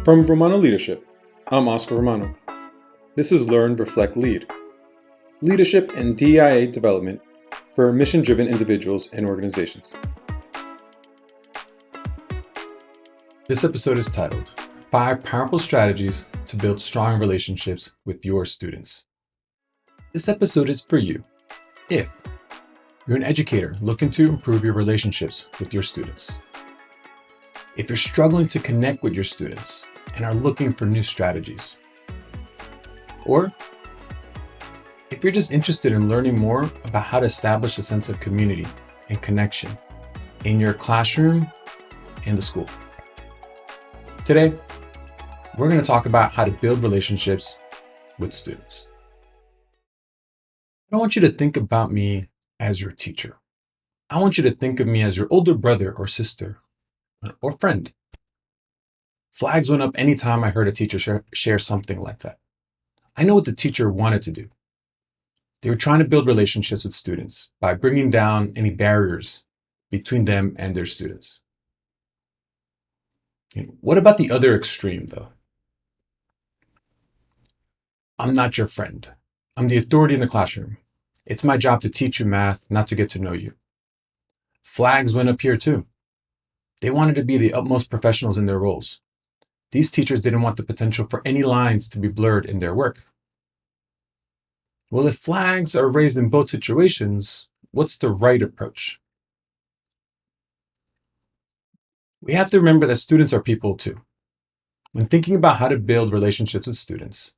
From Romano Leadership, I'm Oscar Romano. This is Learn, Reflect, Lead. Leadership and DEIA development for mission-driven individuals and organizations. This episode is titled, 5 Powerful Strategies to Build Strong Relationships with Your Students. This episode is for you if you're an educator looking to improve your relationships with your students. If you're struggling to connect with your students and are looking for new strategies. Or if you're just interested in learning more about how to establish a sense of community and connection in your classroom and the school. Today, we're going to talk about how to build relationships with students. I don't want you to think about me as your teacher. I want you to think of me as your older brother or sister or friend. Flags went up anytime I heard a teacher share something like that. I know what the teacher wanted to do. They were trying to build relationships with students by bringing down any barriers between them and their students. What about the other extreme, though? I'm not your friend. I'm the authority in the classroom. It's my job to teach you math, not to get to know you. Flags went up here too. They wanted to be the utmost professionals in their roles. These teachers didn't want the potential for any lines to be blurred in their work. Well, if flags are raised in both situations, what's the right approach? We have to remember that students are people too. When thinking about how to build relationships with students,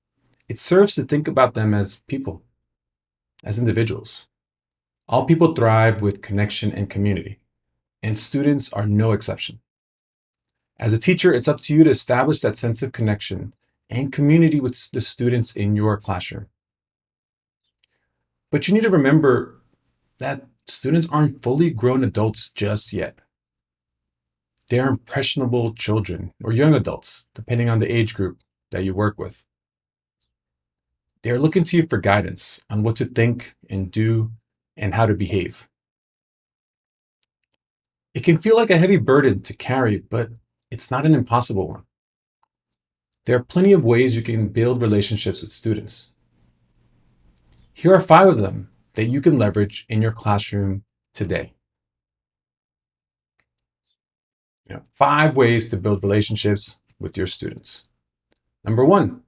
it serves to think about them as people, as individuals. All people thrive with connection and community, and students are no exception. As a teacher, it's up to you to establish that sense of connection and community with the students in your classroom. But you need to remember that students aren't fully grown adults just yet. They are impressionable children or young adults, depending on the age group that you work with. They are looking to you for guidance on what to think and do and how to behave. It can feel like a heavy burden to carry, but it's not an impossible one. There are plenty of ways you can build relationships with students. Here are 5 of them that you can leverage in your classroom today. 5 ways to build relationships with your students. Number 1,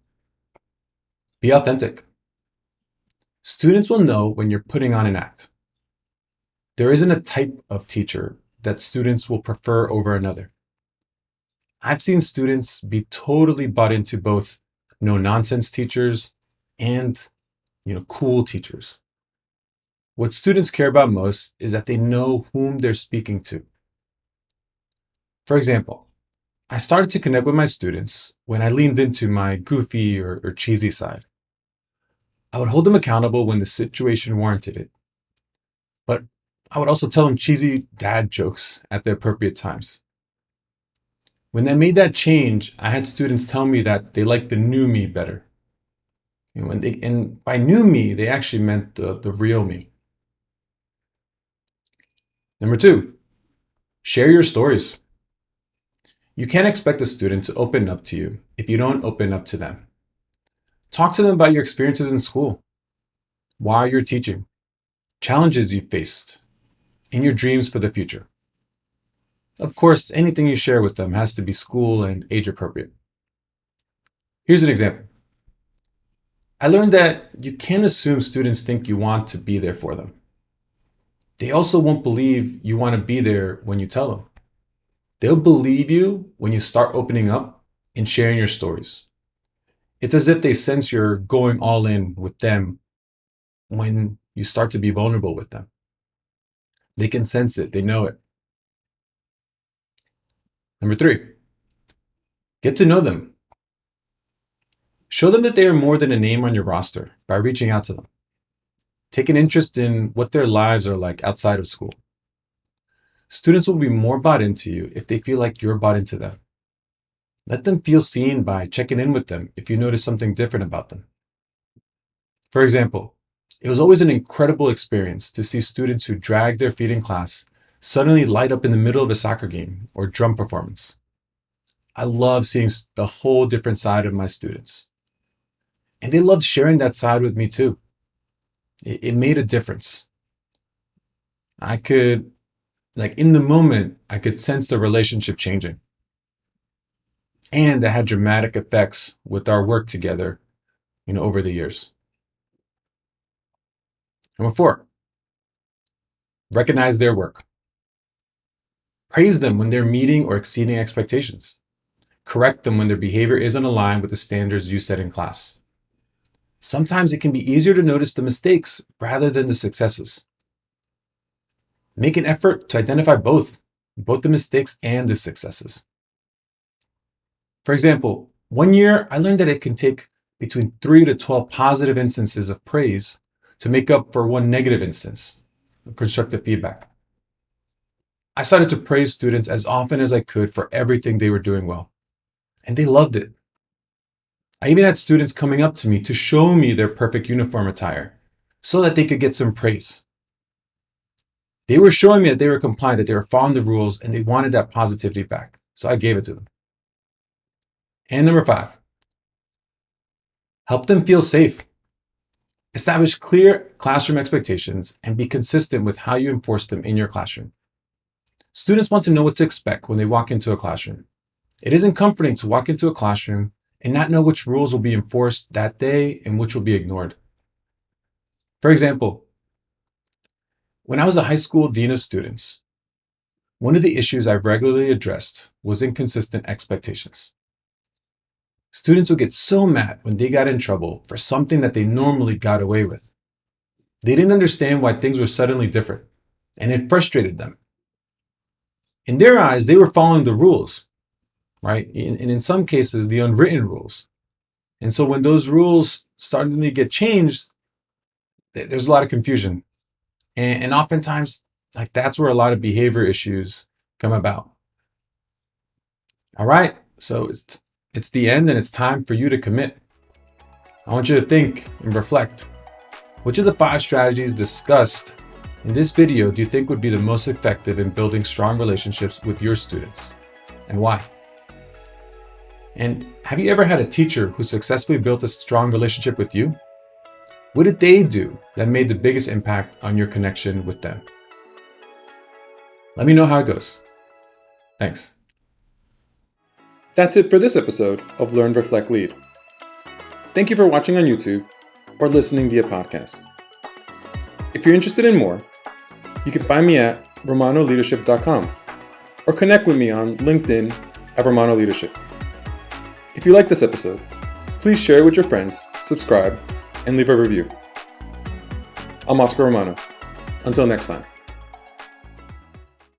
be authentic. Students will know when you're putting on an act. There isn't a type of teacher that students will prefer over another. I've seen students be totally bought into both no-nonsense teachers and, cool teachers. What students care about most is that they know whom they're speaking to. For example, I started to connect with my students when I leaned into my goofy or cheesy side. I would hold them accountable when the situation warranted it, but I would also tell them cheesy dad jokes at the appropriate times. When I made that change, I had students tell me that they liked the new me better. And by new me, they actually meant the real me. Number 2, share your stories. You can't expect a student to open up to you if you don't open up to them. Talk to them about your experiences in school, why you're teaching, challenges you faced, and your dreams for the future. Of course, anything you share with them has to be school and age appropriate. Here's an example. I learned that you can't assume students think you want to be there for them. They also won't believe you want to be there when you tell them. They'll believe you when you start opening up and sharing your stories. It's as if they sense you're going all in with them when you start to be vulnerable with them. They can sense it. They know it. Number 3, get to know them. Show them that they are more than a name on your roster by reaching out to them. Take an interest in what their lives are like outside of school. Students will be more bought into you if they feel like you're bought into them. Let them feel seen by checking in with them if you notice something different about them. For example, it was always an incredible experience to see students who dragged their feet in class suddenly light up in the middle of a soccer game or drum performance. I love seeing the whole different side of my students. And they loved sharing that side with me too. It made a difference. I could, in the moment, I could sense the relationship changing. And that had dramatic effects with our work together, over the years. Number 4, recognize their work. Praise them when they're meeting or exceeding expectations. Correct them when their behavior isn't aligned with the standards you set in class. Sometimes it can be easier to notice the mistakes rather than the successes. Make an effort to identify both the mistakes and the successes. For example, one year I learned that it can take between 3 to 12 positive instances of praise to make up for one negative instance of constructive feedback. I started to praise students as often as I could for everything they were doing well, and they loved it. I even had students coming up to me to show me their perfect uniform attire so that they could get some praise. They were showing me that they were compliant, that they were following the rules, and they wanted that positivity back. So I gave it to them. And number 5, help them feel safe. Establish clear classroom expectations and be consistent with how you enforce them in your classroom. Students want to know what to expect when they walk into a classroom. It isn't comforting to walk into a classroom and not know which rules will be enforced that day and which will be ignored. For example, when I was a high school dean of students, one of the issues I regularly addressed was inconsistent expectations. Students would get so mad when they got in trouble for something that they normally got away with. They didn't understand why things were suddenly different, and it frustrated them. In their eyes, they were following the rules, right? And in some cases, the unwritten rules. And so when those rules started to get changed, there's a lot of confusion. And oftentimes, that's where a lot of behavior issues come about. All right, so it's the end and it's time for you to commit. I want you to think and reflect. Which of the 5 strategies discussed in this video do you think would be the most effective in building strong relationships with your students, and why? And have you ever had a teacher who successfully built a strong relationship with you? What did they do that made the biggest impact on your connection with them? Let me know how it goes. Thanks. That's it for this episode of Learn, Reflect, Lead. Thank you for watching on YouTube or listening via podcast. If you're interested in more, you can find me at romanoleadership.com or connect with me on LinkedIn at Romano Leadership. If you like this episode, please share it with your friends, subscribe, and leave a review. I'm Oscar Romano. Until next time.